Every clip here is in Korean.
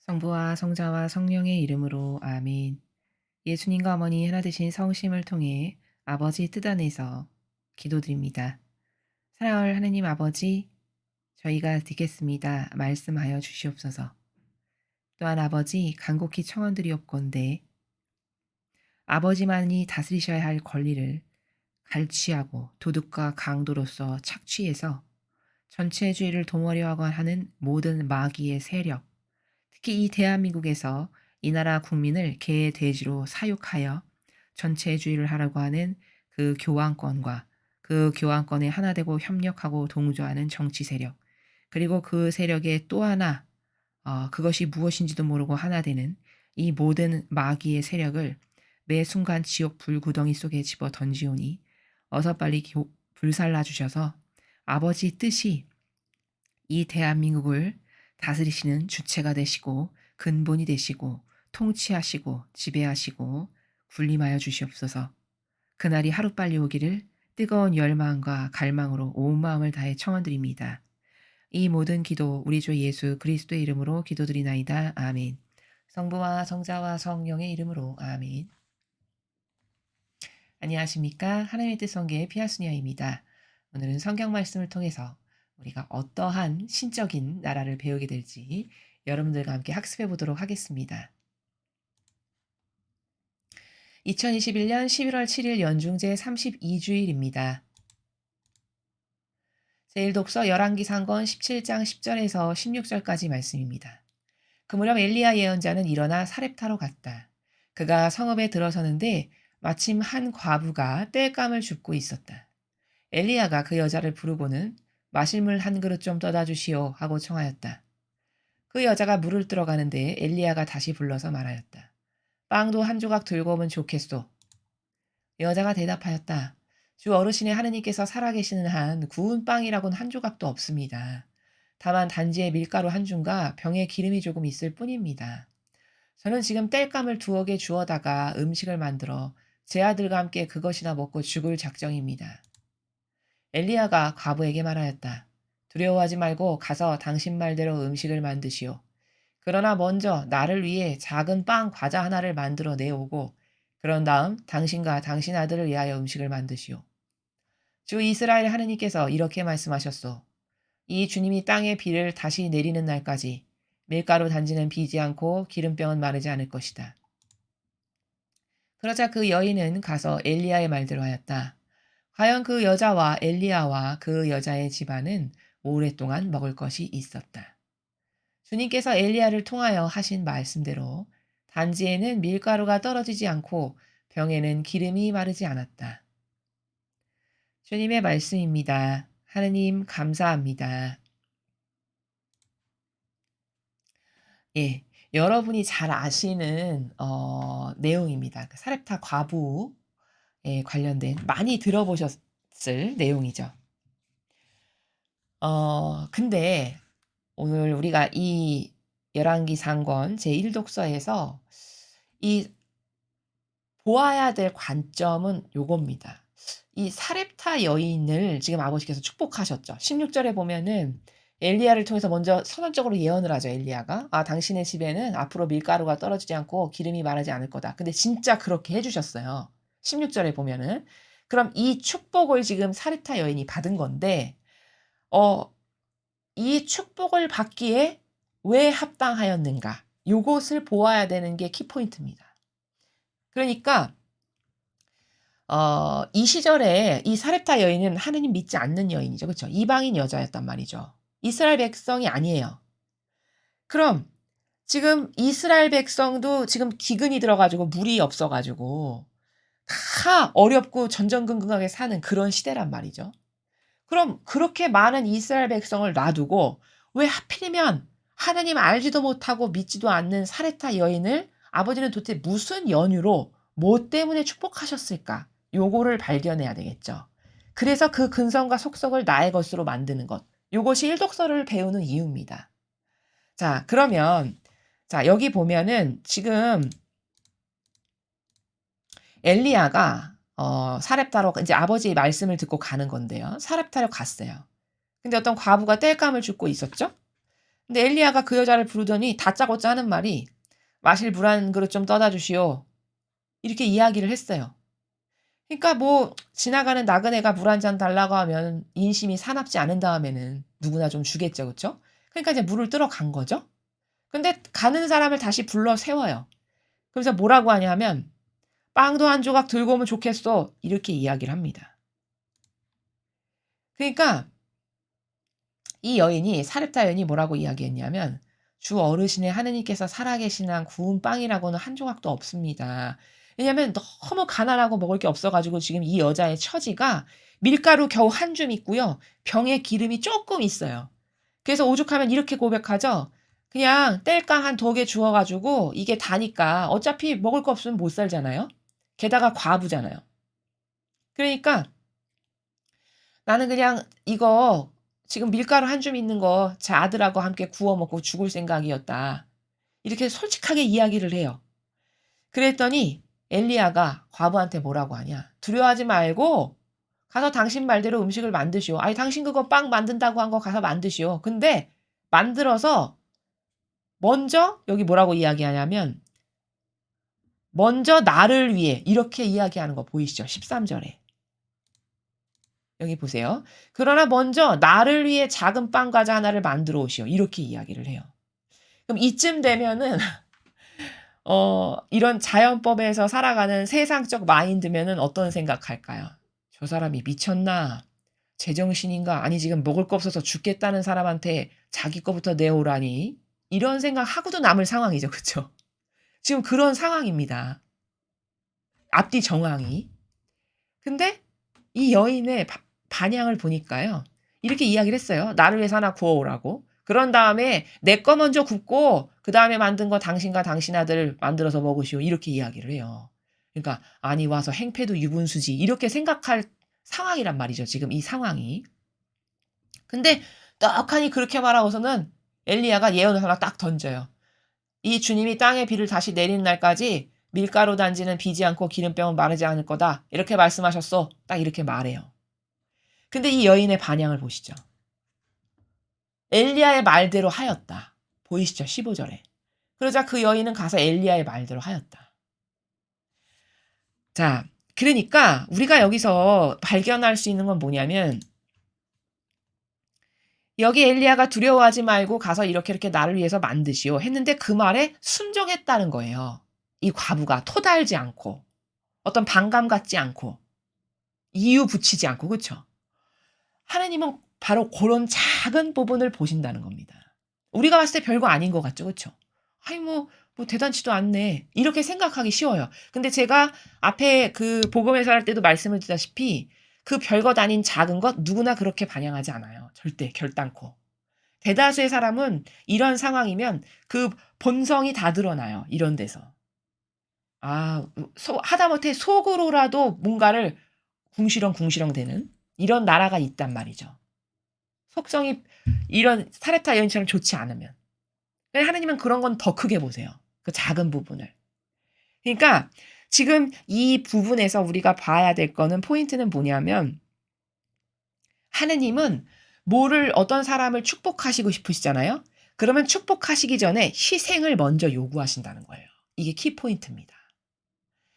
성부와 성자와 성령의 이름으로 아멘. 예수님과 어머니 하나 되신 성심을 통해 아버지 뜻 안에서 기도드립니다. 사랑할 하느님 아버지, 저희가 듣겠습니다. 말씀하여 주시옵소서. 또한 아버지, 간곡히 청원드리옵건대 아버지만이 다스리셔야 할 권리를 갈취하고 도둑과 강도로서 착취해서 전체주의를 도모하려 하는 모든 마귀의 세력, 특히 이 대한민국에서 이 나라 국민을 개, 돼지로 사육하여 전체주의를 하라고 하는 그 교황권과 그 교황권에 하나 되고 협력하고 동조하는 정치 세력, 그리고 그 세력의 또 하나, 그것이 무엇인지도 모르고 하나 되는 이 모든 마귀의 세력을 매 순간 지옥 불구덩이 속에 집어 던지오니 어서 빨리 불살라 주셔서 아버지 뜻이 이 대한민국을 다스리시는 주체가 되시고 근본이 되시고 통치하시고 지배하시고 군림하여 주시옵소서. 그날이 하루빨리 오기를 뜨거운 열망과 갈망으로 온 마음을 다해 청원드립니다. 이 모든 기도 우리 주 예수 그리스도의 이름으로 기도드리나이다. 아멘. 성부와 성자와 성령의 이름으로 아멘. 안녕하십니까? 하나님의 뜻 성계의 피아수녀입니다. 오늘은 성경 말씀을 통해서 우리가 어떠한 신적인 나라를 배우게 될지 여러분들과 함께 학습해 보도록 하겠습니다. 2021년 11월 7일 연중제 32주일입니다. 제1독서 열왕기상권 17장 10절에서 16절까지 말씀입니다. 그 무렵 엘리야 예언자는 일어나 사렙타로 갔다. 그가 성읍에 들어서는데 마침 한 과부가 땔감을 줍고 있었다. 엘리야가 그 여자를 부르고는 마실 물 한 그릇 좀 떠다 주시오 하고 청하였다. 그 여자가 물을 들어가는데 엘리야가 다시 불러서 말하였다. 빵도 한 조각 들고 오면 좋겠소. 여자가 대답하였다. 주 어르신의 하느님께서 살아계시는 한 구운 빵이라고는 한 조각도 없습니다. 다만 단지에 밀가루 한 줌과 병에 기름이 조금 있을 뿐입니다. 저는 지금 땔감을 2억에 주어다가 음식을 만들어 제 아들과 함께 그것이나 먹고 죽을 작정입니다. 엘리야가 과부에게 말하였다. 두려워하지 말고 가서 당신 말대로 음식을 만드시오. 그러나 먼저 나를 위해 작은 빵 과자 하나를 만들어 내오고 그런 다음 당신과 당신 아들을 위하여 음식을 만드시오. 주 이스라엘 하느님께서 이렇게 말씀하셨소. 이 주님이 땅의 비를 다시 내리는 날까지 밀가루 단지는 비지 않고 기름병은 마르지 않을 것이다. 그러자 그 여인은 가서 엘리야의 말대로 하였다. 과연 그 여자와 엘리야와 그 여자의 집안은 오랫동안 먹을 것이 있었다. 주님께서 엘리야를 통하여 하신 말씀대로 단지에는 밀가루가 떨어지지 않고 병에는 기름이 마르지 않았다. 주님의 말씀입니다. 하느님 감사합니다. 예, 여러분이 잘 아시는 내용입니다. 그 사렙타 과부에 관련된 많이 들어보셨을 내용이죠. 근데 오늘 우리가 이 열왕기상권 제1독서에서 이 보아야 될 관점은 요겁니다. 이 사렙타 여인을 지금 아버지께서 축복하셨죠. 16절에 보면은 엘리야를 통해서 먼저 선언적으로 예언을 하죠. 엘리야가. 당신의 집에는 앞으로 밀가루가 떨어지지 않고 기름이 마르지 않을 거다. 근데 진짜 그렇게 해 주셨어요. 16절에 보면은. 그럼 이 축복을 지금 사렙타 여인이 받은 건데 이 축복을 받기에 왜 합당하였는가? 요것을 보아야 되는 게 키포인트입니다. 그러니까 이 시절에 이 사렙타 여인은 하느님 믿지 않는 여인이죠. 그렇죠? 이방인 여자였단 말이죠. 이스라엘 백성이 아니에요. 그럼 지금 이스라엘 백성도 지금 기근이 들어가지고 물이 없어가지고 다 어렵고 전전긍긍하게 사는 그런 시대란 말이죠. 그럼 그렇게 많은 이스라엘 백성을 놔두고 왜 하필이면 하나님 알지도 못하고 믿지도 않는 사렙타 여인을 아버지는 도대체 무슨 연유로 뭐 때문에 축복하셨을까? 요거를 발견해야 되겠죠. 그래서 그 근성과 속성을 나의 것으로 만드는 것. 요것이 일독서를 배우는 이유입니다. 자, 그러면 여기 보면은 지금 엘리야가 사렙타로 이제 아버지의 말씀을 듣고 가는 건데요. 사렙타로 갔어요. 근데 어떤 과부가 땔감을 줍고 있었죠. 근데 엘리야가 그 여자를 부르더니 다짜고짜 하는 말이 마실 물 한 그릇 좀 떠다 주시오. 이렇게 이야기를 했어요. 그러니까 뭐 지나가는 나그네가 물 한 잔 달라고 하면 인심이 사납지 않은 다음에는 누구나 좀 주겠죠. 그쵸? 그러니까 이제 물을 뜨러 간 거죠. 근데 가는 사람을 다시 불러 세워요. 그래서 뭐라고 하냐면 "빵도 한 조각 들고 오면 좋겠어." 이렇게 이야기를 합니다. 그러니까 이 여인이 사렙다 여인이 뭐라고 이야기했냐면 "주 어르신의 하느님께서 살아계신 한 구운 빵이라고는 한 조각도 없습니다." 왜냐면 너무 가난하고 먹을 게 없어 가지고 지금 이 여자의 처지가 밀가루 겨우 한 줌 있고요. 병에 기름이 쪼끔 있어요. 그래서 오죽하면 이렇게 고백하죠. "그냥 땔감 한 두 개 주워 가지고 이게 다니까 어차피 먹을 거 없으면 못 살잖아요." 게다가 과부잖아요. 그러니까 "나는 그냥 이거 지금 밀가루 한 줌 있는 거 제 아들하고 함께 구워 먹고 죽을 생각이었다." 이렇게 솔직하게 이야기를 해요. 그랬더니 엘리야가 과부한테 뭐라고 하냐. "두려워하지 말고 가서 당신 말대로 음식을 만드시오. 아니 당신 그거 빵 만든다고 한 거 가서 만드시오. 근데 만들어서 먼저" 여기 뭐라고 이야기하냐면 "먼저 나를 위해" 이렇게 이야기하는 거 보이시죠? 13 절에. 여기 보세요. "그러나 먼저 나를 위해 작은 빵 과자 하나를 만들어 오시오." 이렇게 이야기를 해요. 그럼 이쯤 되면은 이런 자연법에서 살아가는 세상적 마인드면은 어떤 생각할까요? '저 사람이 미쳤나? 제정신인가? 아니 지금 먹을 거 없어서 죽겠다는 사람한테 자기 거부터 내오라니?' 이런 생각하고도 남을 상황이죠. 그쵸? 지금 그런 상황입니다. 앞뒤 정황이. 근데 이 여인의 반향을 보니까요. 이렇게 이야기를 했어요. "나를 위해서 하나 구워 오라고. 그런 다음에 내 거 먼저 굽고 그다음에 만든 거 당신과 당신 아들 만들어서 먹으시오." 이렇게 이야기를 해요. 그러니까 '아니 와서 행패도 유분수지.' 이렇게 생각할 상황이란 말이죠, 지금 이 상황이. 근데 떡하니 그렇게 말하고서는 엘리야가 예언을 하나 딱 던져요. "이 주님이 땅에 비를 다시 내리는 날까지 밀가루 단지는 비지 않고 기름병은 마르지 않을 거다." 이렇게 말씀하셨어. 딱 이렇게 말해요. 근데 이 여인의 반향을 보시죠. 엘리야의 말대로 하였다. 보이시죠? 15 절에. 그러자 그 여인은 가서 엘리야의 말대로 하였다. 자, 그러니까 우리가 여기서 발견할 수 있는 건 뭐냐면 여기 엘리야가 "두려워하지 말고 가서 이렇게 이렇게 나를 위해서 만드시오." 했는데 그 말에 순종했다는 거예요. 이 과부가 토달지 않고 어떤 반감 갖지 않고 이유 붙이지 않고 그쵸? 하나님은 바로 고런 작은 부분을 보신다는 겁니다. 우리가 봤을 때 별거 아닌 것 같죠. 그쵸? '아이 뭐 대단치도 않네.' 이렇게 생각하기 쉬워요. 근데 제가 앞에 그 복음에서 할 때도 말씀을 드렸다시피 그 별것 아닌 작은 것 누구나 그렇게 반영하지 않아요. 절대 결단코. 대다수의 사람은 이런 상황이면 그 본성이 다 드러나요, 이런 데서. 하다못해 속으로라도 뭔가를 궁시렁궁시렁 대는 이런 나라가 있단 말이죠. 속성이 이런 사렙타 여인처럼 좋지 않으면. 근데 하느님은 그런 건 더 크게 보세요, 그 작은 부분을. 그러니까 지금 이 부분에서 우리가 봐야 될 거는 포인트는 뭐냐면 하느님은 뭐를 어떤 사람을 축복하시고 싶으시잖아요. 그러면 축복하시기 전에 희생을 먼저 요구하신다는 거예요. 이게 키포인트입니다.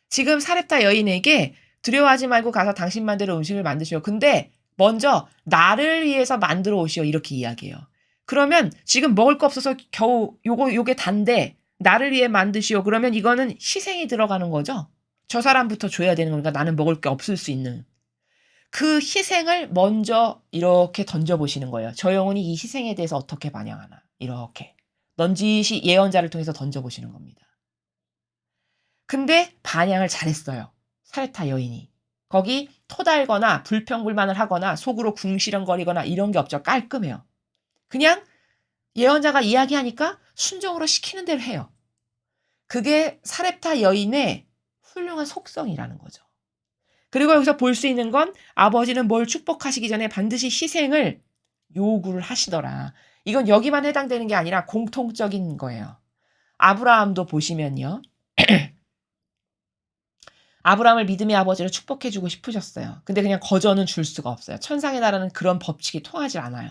지금 사렙다 여인에게 "두려워하지 말고 가서 당신 맘대로 음식을 만드시오. 근데 먼저 나를 위해서 만들어 오시오." 이렇게 이야기해요. 그러면 지금 먹을 거 없어서 겨우 요게 단데 "나를 위해 만드시오." 그러면 이거는 희생이 들어가는 거죠. 저 사람부터 줘야 되는 거니까 나는 먹을 게 없을 수 있는. 그 희생을 먼저 이렇게 던져 보시는 거예요. 저 영혼이 이 희생에 대해서 어떻게 반응하나 이렇게. 넌지시 예언자를 통해서 던져 보시는 겁니다. 근데 반향을 잘했어요, 사렙타 여인이. 거기 토달거나 불평불만을 하거나 속으로 궁시렁거리거나 이런 게 없죠. 깔끔해요. 그냥 예언자가 이야기하니까 순종으로 시키는 대로 해요. 그게 사렙타 여인의 훌륭한 속성이라는 거죠. 그리고 여기서 볼 수 있는 건 아버지는 뭘 축복하시기 전에 반드시 희생을 요구를 하시더라. 이건 여기만 해당되는 게 아니라 공통적인 거예요. 아브라함도 보시면요. 아브라함을 믿음의 아버지로 축복해 주고 싶으셨어요. 근데 그냥 거저는 줄 수가 없어요. 천상의 나라는 그런 법칙이 통하지 않아요.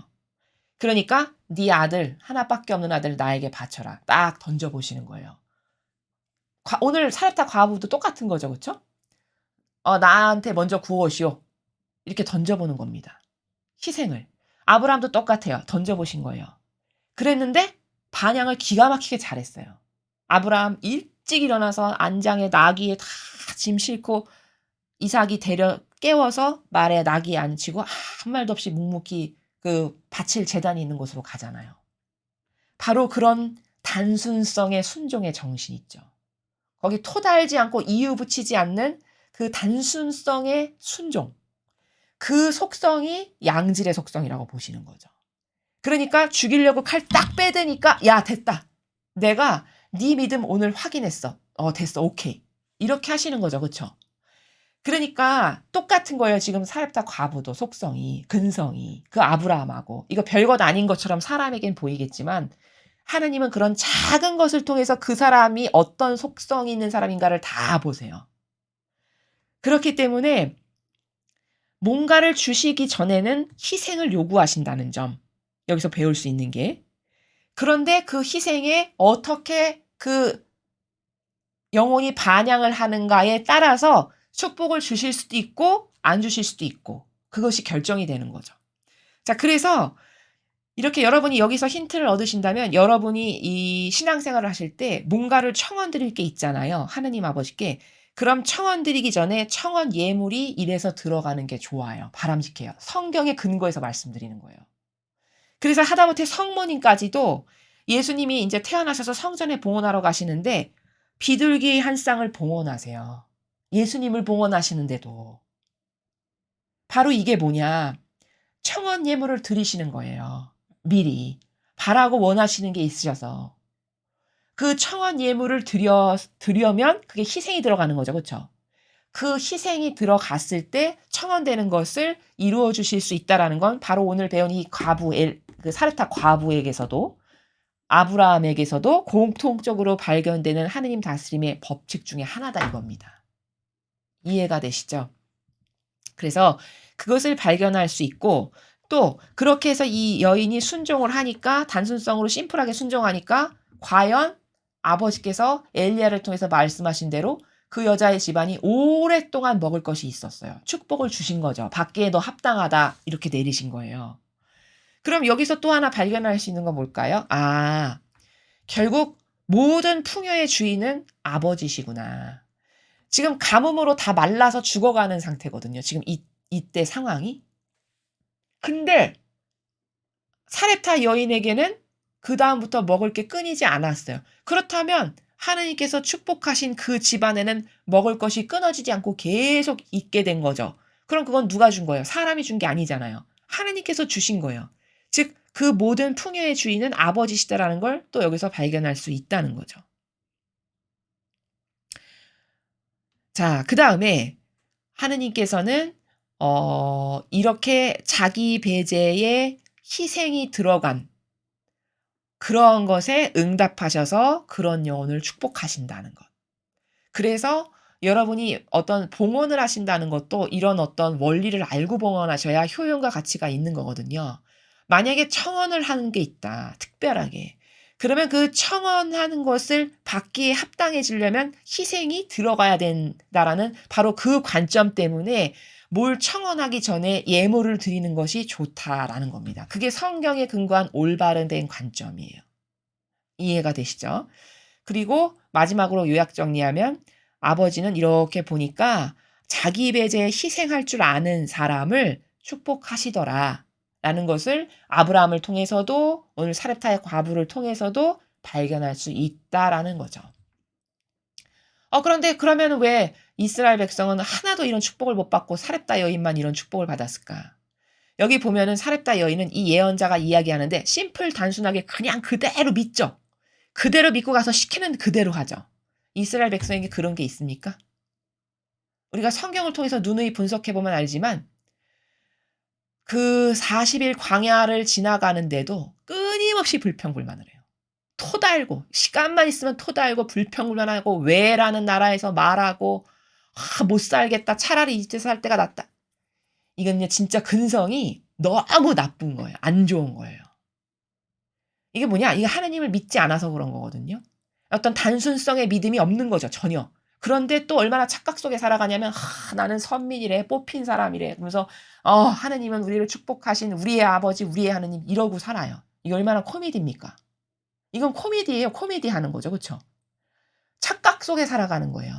그러니까 네 아들 하나밖에 없는 아들 나에게 바쳐라. 딱 던져보시는 거예요. 오늘 사렙타 과부도 똑같은 거죠. 그쵸? 나한테 먼저 구워오시오. 이렇게 던져보는 겁니다. 희생을. 아브라함도 똑같아요. 던져보신 거예요. 그랬는데 반향을 기가 막히게 잘했어요. 아브라함 일찍 일어나서 안장에 나귀에 다 짐 싣고 이삭이 깨워서 말에 나귀에 앉히고 아무 말도 없이 묵묵히 그 바칠 제단이 있는 곳으로 가잖아요. 바로 그런 단순성의 순종의 정신 있죠. 거기 토달지 않고 이유 붙이지 않는 그 단순성의 순종. 그 속성이 양질의 속성이라고 보시는 거죠. 그러니까 죽이려고 칼 딱 빼드니까 야 됐다. 내가 네 믿음 오늘 확인했어. 됐어. 오케이. 이렇게 하시는 거죠. 그렇죠? 그러니까 똑같은 거예요. 지금 사렙타 과부도 속성이 근성이 그 아브라함하고 이거 별것 아닌 것처럼 사람에겐 보이겠지만 하느님은 그런 작은 것을 통해서 그 사람이 어떤 속성이 있는 사람인가를 다 보세요. 그렇기 때문에 뭔가를 주시기 전에는 희생을 요구하신다는 점. 여기서 배울 수 있는 게. 그런데 그 희생에 어떻게 그 영혼이 반향을 하는가에 따라서 축복을 주실 수도 있고 안 주실 수도 있고 그것이 결정이 되는 거죠. 자, 그래서 이렇게 여러분이 여기서 힌트를 얻으신다면 여러분이 이 신앙생활을 하실 때 뭔가를 청원 드릴 게 있잖아요. 하느님 아버지께. 그럼 청원 드리기 전에 청원 예물이 이래서 들어가는 게 좋아요. 바람직해요. 성경의 근거에서 말씀드리는 거예요. 그래서 하다못해 성모님까지도 예수님이 이제 태어나셔서 성전에 봉헌하러 가시는데 비둘기 한 쌍을 봉헌하세요. 예수님을 봉헌하시는데도. 바로 이게 뭐냐. 청원 예물을 드리시는 거예요. 미리. 바라고 원하시는 게 있으셔서. 그 청원 예물을 드려면 그게 희생이 들어가는 거죠. 그렇죠? 그 희생이 들어갔을 때 청원되는 것을 이루어 주실 수 있다라는 건 바로 오늘 배운 이 그 사렙타 과부에게서도 아브라함에게서도 공통적으로 발견되는 하느님 다스림의 법칙 중에 하나다 이겁니다. 이해가 되시죠? 그래서 그것을 발견할 수 있고 또 그렇게 해서 이 여인이 순종을 하니까 단순성으로 심플하게 순종하니까 과연 아버지께서 엘리야를 통해서 말씀하신 대로 그 여자의 집안이 오랫동안 먹을 것이 있었어요. 축복을 주신 거죠. 받기에 너 합당하다 이렇게 내리신 거예요. 그럼 여기서 또 하나 발견할 수 있는 건 뭘까요? 결국 모든 풍요의 주인은 아버지시구나. 지금 가뭄으로 다 말라서 죽어가는 상태거든요. 지금 이때 상황이. 근데 사렙타 여인에게는 그 다음부터 먹을 게 끊이지 않았어요. 그렇다면 하느님께서 축복하신 그 집안에는 먹을 것이 끊어지지 않고 계속 있게 된 거죠. 그럼 그건 누가 준 거예요? 사람이 준 게 아니잖아요. 하느님께서 주신 거예요. 즉, 그 모든 풍요의 주인은 아버지시다라는 걸 또 여기서 발견할 수 있다는 거죠. 자, 그 다음에 하느님께서는 이렇게 자기 배제에 희생이 들어간 그런 것에 응답하셔서 그런 영혼을 축복하신다는 것. 그래서 여러분이 어떤 봉헌을 하신다는 것도 이런 어떤 원리를 알고 봉헌하셔야 효용과 가치가 있는 거거든요. 만약에 청원을 하는 게 있다. 특별하게. 그러면 그 청원하는 것을 받기에 합당해지려면 희생이 들어가야 된다라는 바로 그 관점 때문에 뭘 청원하기 전에 예물을 드리는 것이 좋다라는 겁니다. 그게 성경에 근거한 올바른 된 관점이에요. 이해가 되시죠? 그리고 마지막으로 요약 정리하면 아버지는 이렇게 보니까 자기 배제에 희생할 줄 아는 사람을 축복하시더라. 라는 것을 아브라함을 통해서도 오늘 사렙타의 과부를 통해서도 발견할 수 있다라는 거죠. 그런데 그러면 왜 이스라엘 백성은 하나도 이런 축복을 못 받고 사렙다 여인만 이런 축복을 받았을까? 여기 보면은 사렙다 여인은 이 예언자가 이야기하는데 심플 단순하게 그냥 그대로 믿죠. 그대로 믿고 가서 시키는 그대로 하죠. 이스라엘 백성에게 그런 게 있습니까? 우리가 성경을 통해서 누누이 분석해보면 알지만 그 40일 광야를 지나가는데도 끊임없이 불평불만을 해요. 토달고 시간만 있으면 토달고 불평불만하고 왜라는 나라에서 말하고 못 살겠다. 차라리 이집트에서 살 때가 낫다. 이건 진짜 근성이 너무 나쁜 거예요. 안 좋은 거예요. 이게 뭐냐? 이게 하느님을 믿지 않아서 그런 거거든요. 어떤 단순성의 믿음이 없는 거죠, 전혀. 그런데 또 얼마나 착각 속에 살아가냐면 나는 선민이래, 뽑힌 사람이래. 그러면서 하느님은 우리를 축복하신 우리의 아버지, 우리의 하느님 이러고 살아요. 이게 얼마나 코미디입니까? 이건 코미디예요. 코미디 하는 거죠. 그쵸? 착각 속에 살아가는 거예요.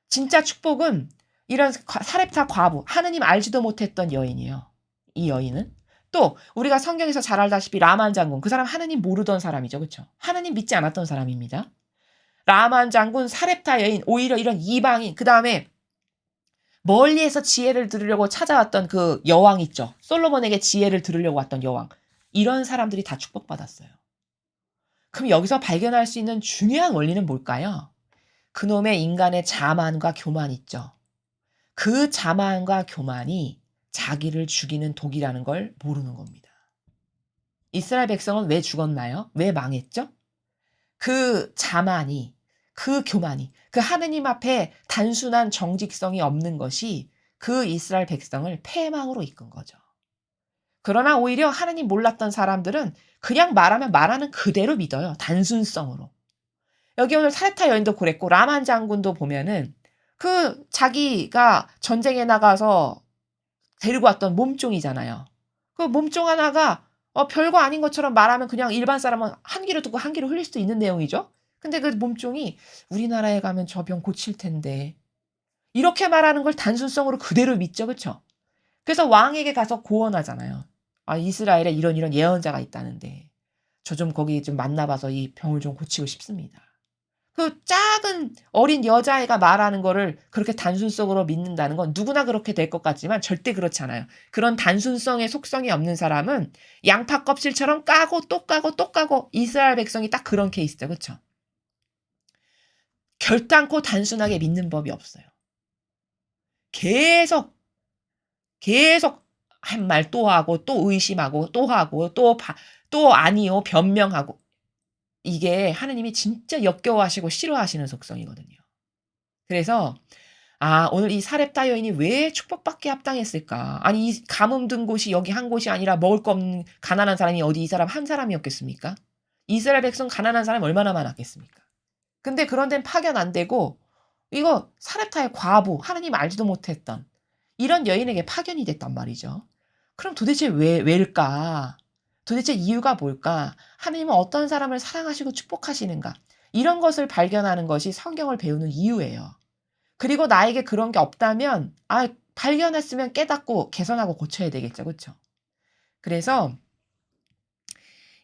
진짜 축복은 이런 사렙타 과부, 하느님 알지도 못했던 여인이에요. 이 여인은. 또 우리가 성경에서 잘 알다시피 라만 장군, 그 사람 하느님 모르던 사람이죠. 그쵸? 하느님 믿지 않았던 사람입니다. 라만 장군, 사렙타 여인, 오히려 이런 이방인, 그 다음에 멀리에서 지혜를 들으려고 찾아왔던 그 여왕 있죠. 솔로몬에게 지혜를 들으려고 왔던 여왕. 이런 사람들이 다 축복받았어요. 그럼 여기서 발견할 수 있는 중요한 원리는 뭘까요? 그놈의 인간의 자만과 교만 있죠. 그 자만과 교만이 자기를 죽이는 독이라는 걸 모르는 겁니다. 이스라엘 백성은 왜 죽었나요? 왜 망했죠? 그 자만이, 그 교만이, 그 하느님 앞에 단순한 정직성이 없는 것이 그 이스라엘 백성을 패망으로 이끈 거죠. 그러나 오히려 하느님 몰랐던 사람들은 그냥 말하면 말하는 그대로 믿어요. 단순성으로. 여기 오늘 사렙타 여인도 그랬고 라만 장군도 보면은 그 자기가 전쟁에 나가서 데리고 왔던 몸종이잖아요. 그 몸종 하나가 별거 아닌 것처럼 말하면 그냥 일반 사람은 한 귀로 듣고 한 귀로 흘릴 수도 있는 내용이죠. 근데 그 몸종이 우리나라에 가면 저 병 고칠 텐데 이렇게 말하는 걸 단순성으로 그대로 믿죠. 그렇죠? 그래서 왕에게 가서 고언하잖아요. 이스라엘에 이런 이런 예언자가 있다는데 저 좀 거기 좀 만나봐서 이 병을 좀 고치고 싶습니다. 그 작은 어린 여자애가 말하는 거를 그렇게 단순성으로 믿는다는 건 누구나 그렇게 될 것 같지만 절대 그렇지 않아요. 그런 단순성의 속성이 없는 사람은 양파 껍질처럼 까고 또 까고 또 까고 이스라엘 백성이 딱 그런 케이스죠. 그렇죠? 결단코 단순하게 믿는 법이 없어요. 계속 계속 한 말 또 하고 또 의심하고 또 하고 또 아니요 변명하고 이게 하느님이 진짜 역겨워하시고 싫어하시는 속성이거든요. 그래서 오늘 이 사렙다 여인이 왜 축복받기에 합당했을까? 아니 이 가뭄 든 곳이 여기 한 곳이 아니라 먹을 거 없는 가난한 사람이 어디 이 사람 한 사람이었겠습니까? 이스라엘 백성 가난한 사람이 얼마나 많았겠습니까? 근데 그런 데는 파견 안 되고 이거 사렙타의 과부, 하느님 알지도 못했던 이런 여인에게 파견이 됐단 말이죠. 그럼 도대체 왜일까? 도대체 이유가 뭘까? 하느님은 어떤 사람을 사랑하시고 축복하시는가? 이런 것을 발견하는 것이 성경을 배우는 이유예요. 그리고 나에게 그런 게 없다면 발견했으면 깨닫고 개선하고 고쳐야 되겠죠. 그렇죠? 그래서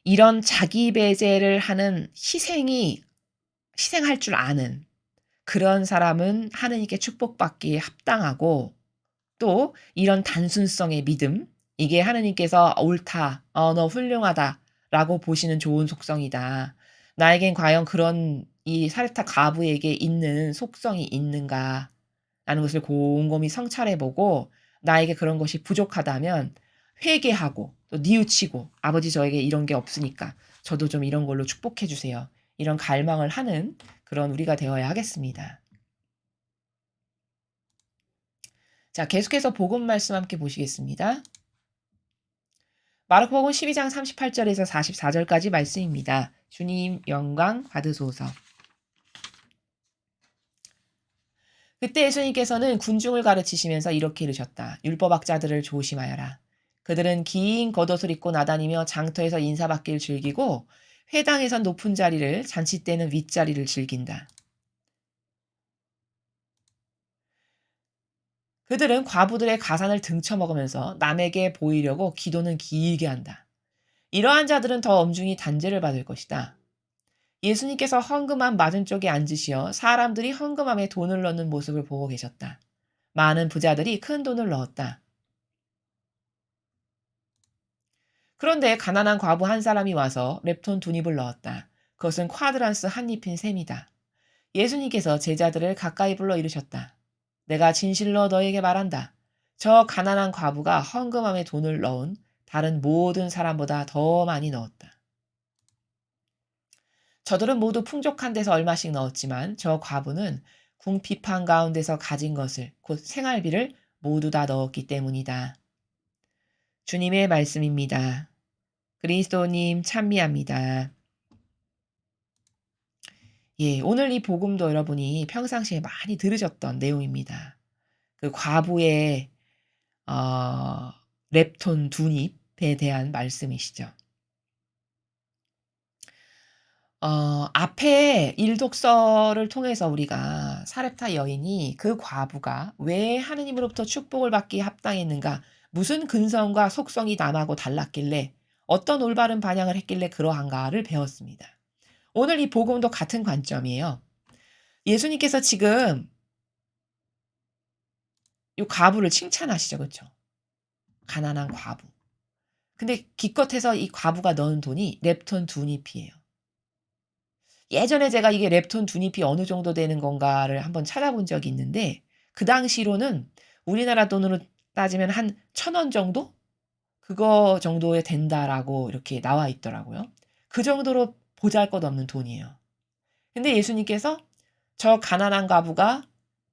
이런 자기 배제를 하는 희생할 줄 아는 그런 사람은 하느님께 축복받기에 합당하고 또 이런 단순성의 믿음 이게 하느님께서 옳다. 너 훌륭하다라고 보시는 좋은 속성이다. 나에겐 과연 그런 이 사렙타 과부에게 있는 속성이 있는가? 라는 것을 곰곰이 성찰해 보고 나에게 그런 것이 부족하다면 회개하고 또 뉘우치고 아버지 저에게 이런 게 없으니까 저도 좀 이런 걸로 축복해 주세요. 이런 갈망을 하는 그런 우리가 되어야 하겠습니다. 자, 계속해서 복음 말씀 함께 보시겠습니다. 마르코복음 12장 38절에서 44절까지 말씀입니다. 주님 영광 받으소서. 그때 예수님께서는 군중을 가르치시면서 이렇게 이르셨다. 율법학자들을 조심하여라. 그들은 긴 겉옷을 입고 나다니며 장터에서 인사받기를 즐기고 회당에선 높은 자리를 잔치 때는 윗자리를 즐긴다. 그들은 과부들의 가산을 등쳐먹으면서 남에게 보이려고 기도는 길게 한다. 이러한 자들은 더 엄중히 단죄를 받을 것이다. 예수님께서 헌금함 맞은쪽에 앉으시어 사람들이 헌금함에 돈을 넣는 모습을 보고 계셨다. 많은 부자들이 큰 돈을 넣었다. 그런데 가난한 과부 한 사람이 와서 렙톤 2입을 넣었다. 그것은 쿼드란스 한 잎인 셈이다. 예수님께서 제자들을 가까이 불러 이르셨다. 내가 진실로 너에게 말한다. 저 가난한 과부가 헌금함에 돈을 넣은 다른 모든 사람보다 더 많이 넣었다. 저들은 모두 풍족한 데서 얼마씩 넣었지만 저 과부는 궁핍한 가운데서 가진 것을 곧 생활비를 모두 다 넣었기 때문이다. 주님의 말씀입니다. 그리스도님 찬미합니다. 예, 오늘 이 복음도 여러분이 평상시에 많이 들으셨던 내용입니다. 그 과부의 어, 렙톤 두닙에 대한 말씀이시죠. 앞에 일독서를 통해서 우리가 사렙타 여인이 그 과부가 왜 하느님으로부터 축복을 받기에 합당했는가, 무슨 근성과 속성이 남하고 달랐길래 어떤 올바른 반향을 했길래 그러한가를 배웠습니다. 오늘 이 복음도 같은 관점이에요. 예수님께서 지금 이 과부를 칭찬하시죠. 그렇죠? 가난한 과부. 근데 기껏해서 이 과부가 넣은 돈이 렙톤 두닙이에요. 예전에 제가 이게 렙톤 두닙이 어느 정도 되는 건가를 한번 찾아본 적이 있는데 그 당시로는 우리나라 돈으로 따지면 한 1,000원 정도? 그거 정도에 된다라고 이렇게 나와 있더라고요. 그 정도로 보잘것없는 돈이에요. 근데 예수님께서 저 가난한 과부가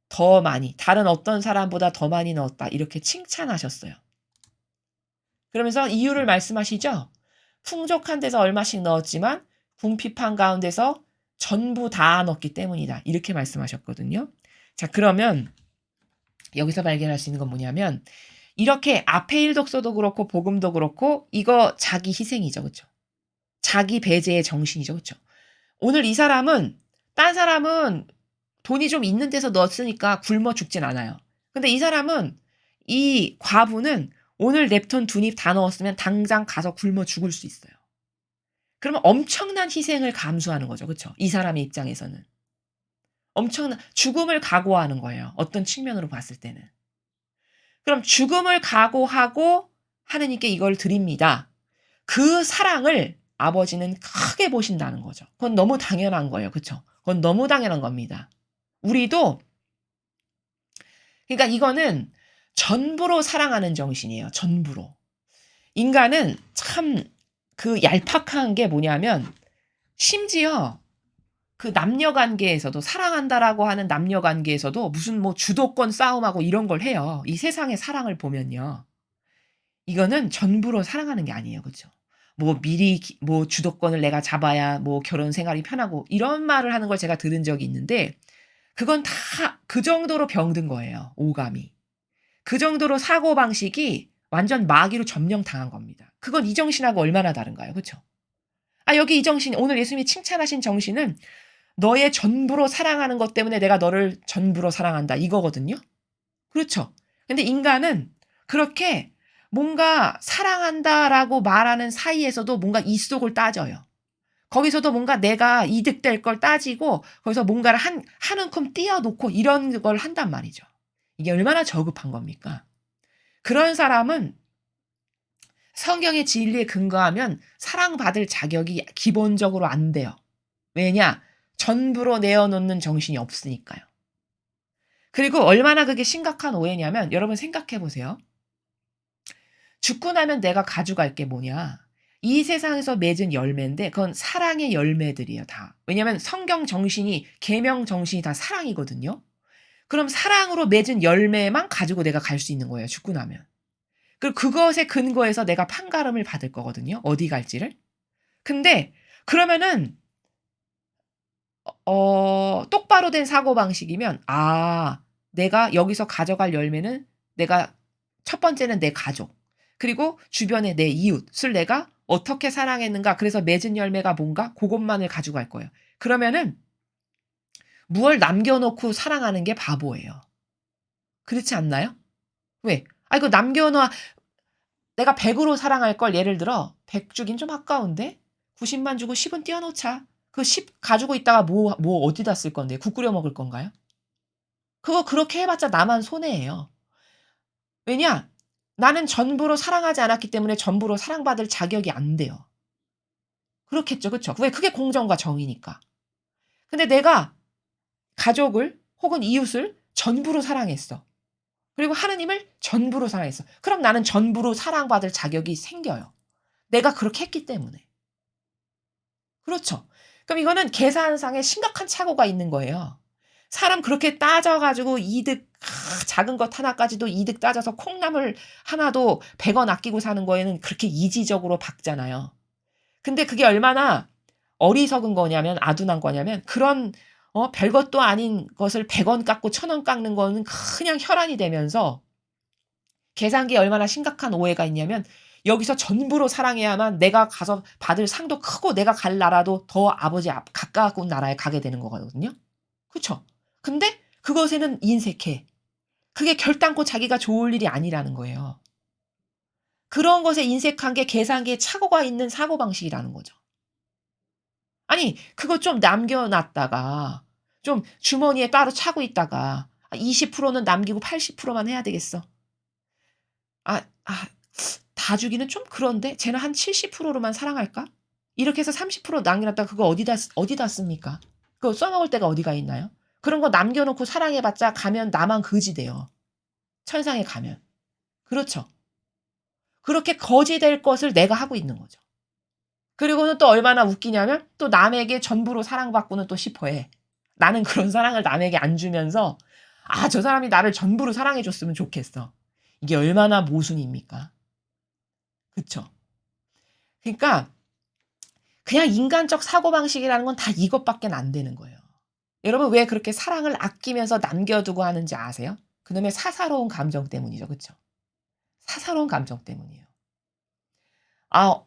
더 많이, 다른 어떤 사람보다 더 많이 넣었다 이렇게 칭찬하셨어요. 그러면서 이유를 말씀하시죠. 풍족한 데서 얼마씩 넣었지만 궁핍한 가운데서 전부 다 넣었기 때문이다. 이렇게 말씀하셨거든요. 자, 그러면 여기서 발견할 수 있는 건 뭐냐면 이렇게 앞에 일독서도 그렇고 복음도 그렇고 이거 자기 희생이죠. 그렇죠? 자기 배제의 정신이죠. 그렇죠? 오늘 이 사람은 딴 사람은 돈이 좀 있는 데서 넣었으니까 굶어 죽진 않아요. 근데 이 사람은 이 과부는 오늘 렙톤 두닙 다 넣었으면 당장 가서 굶어 죽을 수 있어요. 그러면 엄청난 희생을 감수하는 거죠. 그렇죠? 이 사람의 입장에서는. 엄청난 죽음을 각오하는 거예요. 어떤 측면으로 봤을 때는. 그럼 죽음을 각오하고 하느님께 이걸 드립니다. 그 사랑을 아버지는 크게 보신다는 거죠. 그건 너무 당연한 거예요. 그렇죠? 그건 너무 당연한 겁니다. 우리도 그러니까 이거는 전부로 사랑하는 정신이에요. 전부로. 인간은 참 그 얄팍한 게 뭐냐면 심지어 그 남녀 관계에서도 사랑한다라고 하는 남녀 관계에서도 무슨 뭐 주도권 싸움하고 이런 걸 해요. 이 세상의 사랑을 보면요. 이거는 전부로 사랑하는 게 아니에요. 그렇죠? 뭐 미리 뭐 주도권을 내가 잡아야 뭐 결혼 생활이 편하고 이런 말을 하는 걸 제가 들은 적이 있는데 그건 다 그 정도로 병든 거예요. 오감이. 그 정도로 사고방식이 완전 마귀로 점령당한 겁니다. 그건 이 정신하고 얼마나 다른가요? 그렇죠? 여기 이 정신, 오늘 예수님이 칭찬하신 정신은 너의 전부로 사랑하는 것 때문에 내가 너를 전부로 사랑한다 이거거든요. 그렇죠? 근데 인간은 그렇게 뭔가 사랑한다라고 말하는 사이에서도 뭔가 이속을 따져요. 거기서도 뭔가 내가 이득될 걸 따지고 거기서 뭔가를 한 움큼 띄워놓고 이런 걸 한단 말이죠. 이게 얼마나 저급한 겁니까? 그런 사람은 성경의 진리에 근거하면 사랑받을 자격이 기본적으로 안 돼요. 왜냐? 전부로 내어놓는 정신이 없으니까요. 그리고 얼마나 그게 심각한 오해냐면 여러분 생각해 보세요. 죽고 나면 내가 가져갈 게 뭐냐? 이 세상에서 맺은 열매인데 그건 사랑의 열매들이에요, 다. 왜냐하면 성경 정신이 계명 정신이 다 사랑이거든요. 그럼 사랑으로 맺은 열매만 가지고 내가 갈 수 있는 거예요, 죽고 나면. 그리고 그것에 근거해서 내가 판가름을 받을 거거든요, 어디 갈지를. 근데 그러면은 똑바로 된 사고방식이면 내가 여기서 가져갈 열매는 내가 첫 번째는 내 가족 그리고 주변의 내 이웃을 내가 어떻게 사랑했는가 그래서 맺은 열매가 뭔가 그것만을 가지고 갈 거예요. 그러면은 무얼 남겨놓고 사랑하는 게 바보예요. 그렇지 않나요? 왜? 이거 남겨놔. 내가 100으로 사랑할 걸 예를 들어 100 주긴 좀 아까운데 90만 주고 10은 띄워놓자. 그 10 가지고 있다가 뭐 어디다 쓸 건데? 국 끓여 먹을 건가요? 그거 그렇게 해봤자 나만 손해예요. 왜냐? 나는 전부로 사랑하지 않았기 때문에 전부로 사랑받을 자격이 안 돼요. 그렇겠죠. 그쵸? 왜? 그게 공정과 정의니까. 근데 내가 가족을 혹은 이웃을 전부로 사랑했어. 그리고 하느님을 전부로 사랑했어. 그럼 나는 전부로 사랑받을 자격이 생겨요. 내가 그렇게 했기 때문에. 그렇죠. 그럼 이거는 계산상에 심각한 착오가 있는 거예요. 사람 그렇게 따져가지고 이득, 작은 것 하나까지도 이득 따져서 콩나물 하나도 100원 아끼고 사는 거에는 그렇게 이지적으로 박잖아요. 근데 그게 얼마나 어리석은 거냐면 아둔한 거냐면 그런 별것도 아닌 것을 100원 깎고 1000원 깎는 거는 그냥 혈안이 되면서 계산기에 얼마나 심각한 오해가 있냐면 여기서 전부로 사랑해야만 내가 가서 받을 상도 크고 내가 갈 나라도 더 아버지 가까운 나라에 가게 되는 거거든요. 그쵸? 근데 그것에는 인색해. 그게 결단코 자기가 좋을 일이 아니라는 거예요. 그런 것에 인색한 게 계산기에 착오가 있는 사고방식이라는 거죠. 아니 그거 좀 남겨 놨다가 좀 주머니에 따로 차고 있다가 20%는 남기고 80%만 해야 되겠어. 아 아 다 주기는 좀 그런데 쟤는 한 70%로만 사랑할까? 이렇게 해서 30% 남겨 놨다가 그거 어디다 씁니까? 그거 써먹을 데가 어디가 있나요? 그런 거 남겨 놓고 사랑해 봤자 가면 나만 거지 돼요, 천상에 가면. 그렇죠. 그렇게 거지 될 것을 내가 하고 있는 거죠. 그리고는 또 얼마나 웃기냐면 또 남에게 전부로 사랑받고는 또 싶어 해. 나는 그런 사랑을 남에게 안 주면서 '아 저 사람이 나를 전부로 사랑해 줬으면 좋겠어.' 이게 얼마나 모순입니까? 그쵸? 그러니까 그냥 인간적 사고방식이라는 건 다 이것밖엔 안 되는 거예요. 여러분 왜 그렇게 사랑을 아끼면서 남겨 두고 하는지 아세요? 그놈의 사사로운 감정 때문이죠. 그쵸? 사사로운 감정 때문이에요.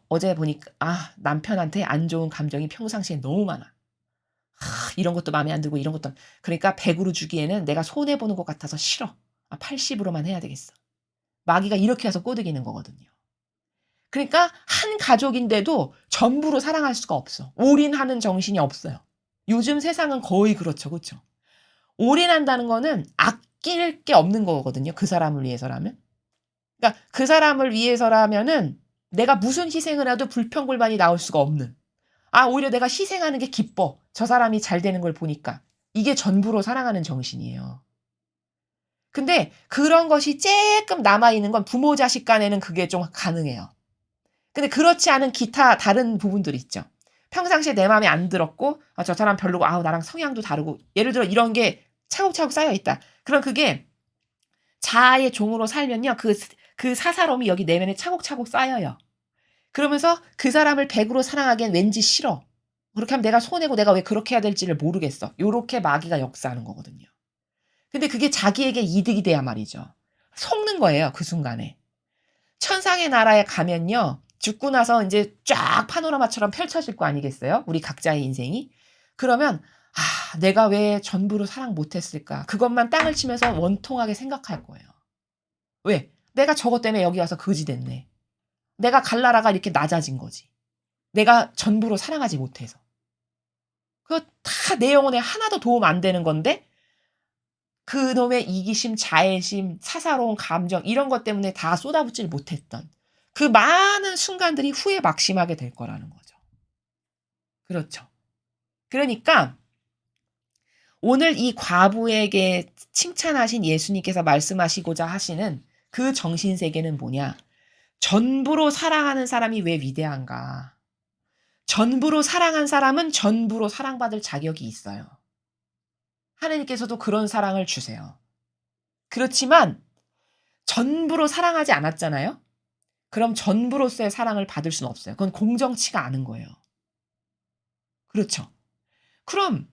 어제 보니까 남편한테 안 좋은 감정이 평상시에 너무 많아. 이런 것도 마음에 안 들고 이런 것도 그러니까 100 으로 주기에는 내가 손해 보는 것 같아서 싫어. 80 으로만 해야 되겠어. 마귀가 이렇게 해서 꼬드기는 거거든요. 그러니까 한 가족인데도 전부로 사랑할 수가 없어. 올인하는 정신이 없어요. 요즘 세상은 거의 그렇죠. 그쵸? 올인한다는 거는 아낄 게 없는 거거든요, 그 사람을 위해서라면. 그러니까 그 사람을 위해서라면은 내가 무슨 희생을 해도 불평불만이 나올 수가 없는. 오히려 내가 희생하는 게 기뻐. 저 사람이 잘 되는 걸 보니까. 이게 전부로 사랑하는 정신이에요. 근데 그런 것이 쪼끔 남아 있는 건 부모 자식 간에는 그게 좀 가능해요. 근데 그렇지 않은 기타 다른 부분들이 있죠. 평상시에 내 마음에 안 들었고 저 사람 별로고 나랑 성향도 다르고 예를 들어 이런 게 차곡차곡 쌓여 있다. 그럼 그게 자아의 종으로 살면요. 그 사사로움이 여기 내면에 차곡차곡 쌓여요. 그러면서 그 사람을 100 으로 사랑하기엔 왠지 싫어. 그렇게 하면 내가 손해고 내가 왜 그렇게 해야 될지를 모르겠어. 요렇게 마귀가 역사하는 거거든요. 근데 그게 자기에게 이득이 돼야 말이죠. 속는 거예요, 그 순간에. 천상의 나라에 가면요. 죽고 나서 인제 쫙 파노라마처럼 펼쳐질 거 아니겠어요, 우리 각자의 인생이? 그러면 '내가 왜 전부로 사랑 못 했을까?' 그것만 땅을 치면서 원통하게 생각할 거예요. 왜? '내가 저것 때문에 여기 와서 거지 됐네. 내가 갈 나라가 이렇게 낮아진 거지. 내가 전부로 사랑하지 못해서.' 그거 다 내 영혼에 하나도 도움 안 되는 건데 그놈의 이기심, 자애심, 사사로운 감정 이런 것 때문에 다 쏟아붓질 못했던 그 많은 순간들이 후에 막심하게 될 거라는 거죠. 그렇죠. 그러니까 오늘 이 과부에게 칭찬하신 예수님께서 말씀하시고자 하시는 그 정신 세계는 뭐냐? 전부로 사랑하는 사람이 왜 위대한가? 전부로 사랑한 사람은 전부로 사랑받을 자격이 있어요. 하나님께서도 그런 사랑을 주세요. 그렇지만 전부로 사랑하지 않았잖아요? 그럼 전부로서의 사랑을 받을 수는 없어요. 그건 공정치가 않은 거예요. 그렇죠. 그럼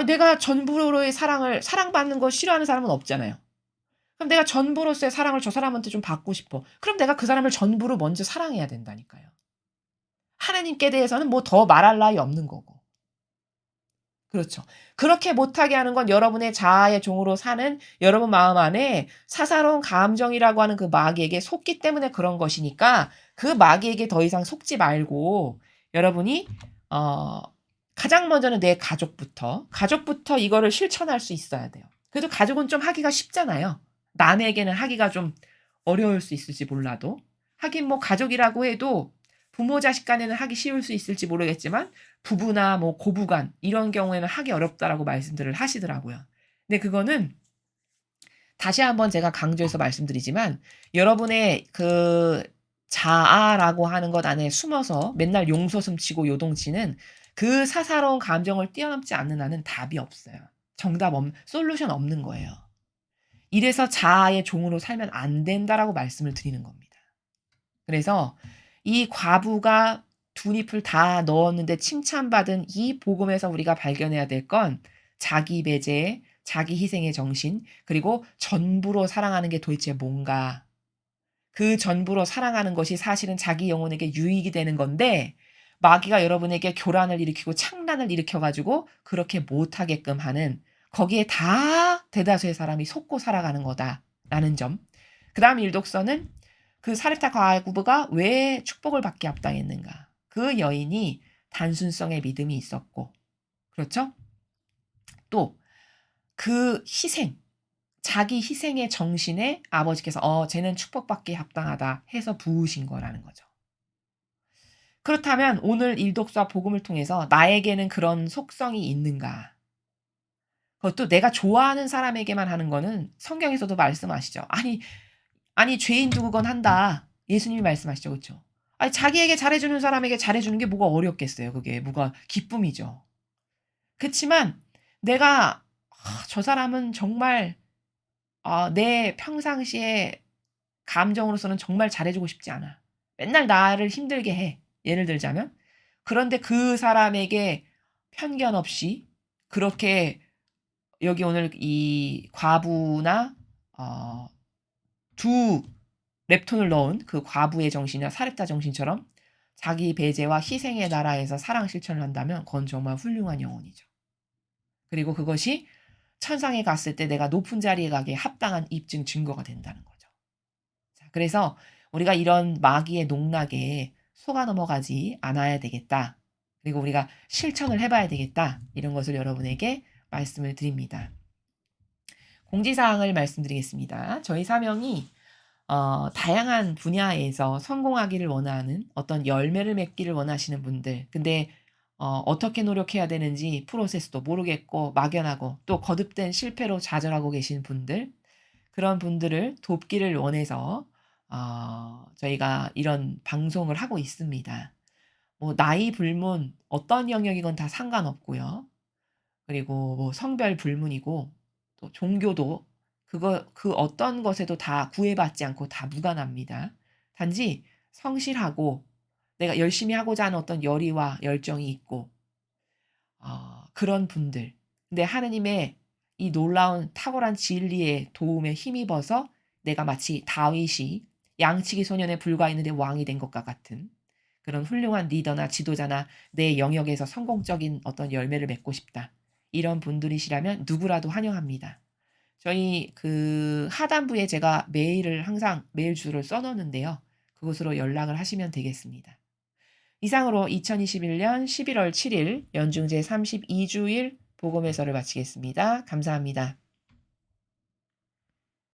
내가 전부로의 사랑받는 거 싫어하는 사람은 없잖아요. 그럼 내가 전부로서의 사랑을 저 사람한테 좀 받고 싶어. 그럼 내가 그 사람을 전부로 먼저 사랑해야 된다니까요. 하나님께 대해서는 뭐 더 말할 나위 없는 거고. 그렇죠. 그렇게 못하게 하는 건 여러분의 자아의 종으로 사는 여러분 마음 안에 사사로운 감정이라고 하는 그 마귀에게 속기 때문에 그런 것이니까 그 마귀에게 더 이상 속지 말고 여러분이 어 가장 먼저는 내 가족부터 이거를 실천할 수 있어야 돼요. 그래도 가족은 좀 하기가 쉽잖아요. 남에게는 하기가 좀 어려울 수 있을지 몰라도. 하긴 뭐 가족이라고 해도 부모 자식 간에는 하기 쉬울 수 있을지 모르겠지만 부부나 뭐 고부간 이런 경우에는 하기 어렵다라고 말씀들을 하시더라고요. 근데 그거는 다시 한번 제가 강조해서 말씀드리지만 여러분의 그 자아라고 하는 것 안에 숨어서 맨날 용서숨 치고 요동치는 그 사사로운 감정을 뛰어넘지 않는 한은 답이 없어요. 솔루션 없는 거예요. 이래서 자아의 종으로 살면 안 된다라고 말씀을 드리는 겁니다. 그래서 이 과부가 두 잎을 다 넣었는데 칭찬받은 이 복음에서 우리가 발견해야 될 건 자기 배제, 자기 희생의 정신, 그리고 전부로 사랑하는 게 도대체 뭔가. 그 전부로 사랑하는 것이 사실은 자기 영혼에게 유익이 되는 건데 마귀가 여러분에게 교란을 일으키고 창란을 일으켜 가지고 그렇게 못하게끔 하는 거기에 다 대다수의 사람이 속고 살아가는 거다라는 점. 그다음 일독서는 그 사렙타 과부가 왜 축복을 받게 합당했는가. 그 여인이 단순성의 믿음이 있었고 그렇죠? 또 그 희생, 자기 희생의 정신에 아버지께서 쟤는 축복받기에 합당하다 해서 부으신 거라는 거죠. 그렇다면 오늘 일독서와 복음을 통해서 나에게는 그런 속성이 있는가? 그것도 내가 좋아하는 사람에게만 하는 거는 성경에서도 말씀하시죠. 아니 죄인도 그건 한다. 예수님이 말씀하시죠. 그렇죠? 아니 자기에게 잘해주는 사람에게 잘해주는 게 뭐가 어렵겠어요. 그게 뭐가 기쁨이죠. 그렇지만 내가 저 사람은 정말 내 평상시에 감정으로서는 정말 잘해주고 싶지 않아. 맨날 나를 힘들게 해. 예를 들자면. 그런데 그 사람에게 편견 없이 그렇게 여기 오늘 이 과부나 두 렙톤을 넣은 그 과부의 정신이나 사렙타 정신처럼 자기 배제와 희생의 나라에서 사랑 실천을 한다면 그건 정말 훌륭한 영혼이죠. 그리고 그것이 천상에 갔을 때 내가 높은 자리에 가기에 합당한 입증 증거가 된다는 거죠. 자, 그래서 우리가 이런 마귀의 농락에 속아 넘어가지 않아야 되겠다. 그리고 우리가 실천을 해봐야 되겠다. 이런 것을 여러분에게 말씀을 드립니다. 공지사항을 말씀드리겠습니다. 저희 사명이 다양한 분야에서 성공하기를 원하는 어떤 열매를 맺기를 원하시는 분들, 근데 어떻게 노력해야 되는지 프로세스도 모르겠고 막연하고 또 거듭된 실패로 좌절하고 계신 분들, 그런 분들을 돕기를 원해서 저희가 이런 방송을 하고 있습니다. 뭐 나이 불문 어떤 영역이건 다 상관없고요. 그리고 뭐 성별 불문이고 또 종교도 그 어떤 것에도 다 구애받지 않고 다 무관합니다. 단지 성실하고 내가 열심히 하고자 하는 어떤 열의와 열정이 있고 그런 분들. 근데 하느님의 이 놀라운 탁월한 진리의 도움에 힘입어서 내가 마치 다윗이 양치기 소년에 불과했는데 왕이 된 것과 같은 그런 훌륭한 리더나 지도자나 내 영역에서 성공적인 어떤 열매를 맺고 싶다. 이런 분들이시라면 누구라도 환영합니다. 저희 그 하단부에 제가 메일을 항상 메일 주소를 써 놓는데요. 그곳으로 연락을 하시면 되겠습니다. 이상으로 2021년 11월 7일 연중 제32주일 복음회서를 마치겠습니다. 감사합니다.